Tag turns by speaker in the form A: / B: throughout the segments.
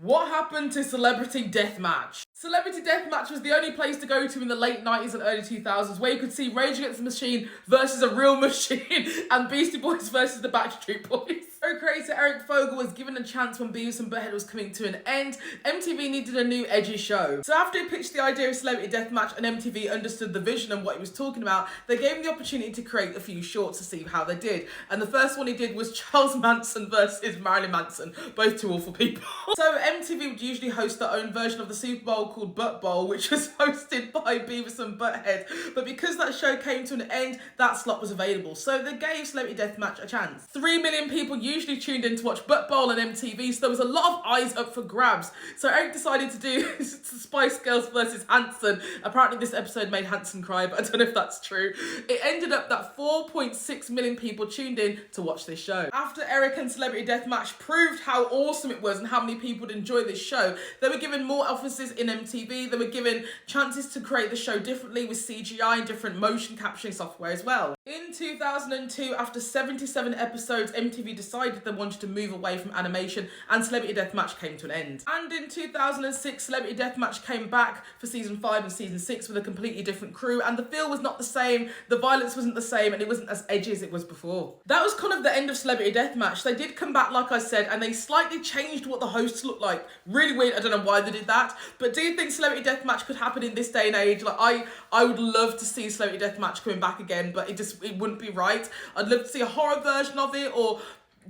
A: What happened to Celebrity Deathmatch? Celebrity Deathmatch was the only place to go to in the late 90s and early 2000s where you could see Rage Against the Machine versus a real machine and Beastie Boys versus the Backstreet Boys. Co-creator Eric Fogel was given a chance when Beavis and Butthead was coming to an end. MTV needed a new edgy show. So after he pitched the idea of Celebrity Deathmatch and MTV understood the vision and what he was talking about, they gave him the opportunity to create a few shorts to see how they did. And the first one he did was Charles Manson versus Marilyn Manson, both two awful people. So MTV would usually host their own version of the Super Bowl called Butt Bowl, which was hosted by Beavis and Butthead. But because that show came to an end, that slot was available. So they gave Celebrity Deathmatch a chance. 3 million people usually tuned in to watch Butt Bowl on MTV, so there was a lot of eyes up for grabs. So Eric decided to do Spice Girls versus Hanson. Apparently this episode made Hanson cry, but I don't know if that's true. It ended up that 4.6 million people tuned in to watch this show. After Eric and Celebrity Deathmatch proved how awesome it was and how many people would enjoy this show, they were given more offices in MTV. They were given chances to create the show differently with CGI and different motion capturing software as well. In 2002, after 77 episodes, MTV decided they wanted to move away from animation and Celebrity Deathmatch came to an end. And in 2006, Celebrity Deathmatch came back for season 5 and season 6 with a completely different crew, and the feel was not the same, the violence wasn't the same, and it wasn't as edgy as it was before. That was kind of the end of Celebrity Deathmatch. They did come back, like I said, and they slightly changed what the hosts looked like. Really weird, I don't know why they did that, but do you think Celebrity Deathmatch could happen in this day and age? Like, I would love to see Celebrity Deathmatch coming back again, but it wouldn't be right. I'd love to see a horror version of it, or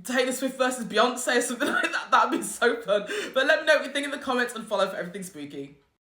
A: Taylor Swift versus Beyonce or something like that. That'd be so fun. But let me know what you think in the comments and follow for everything spooky.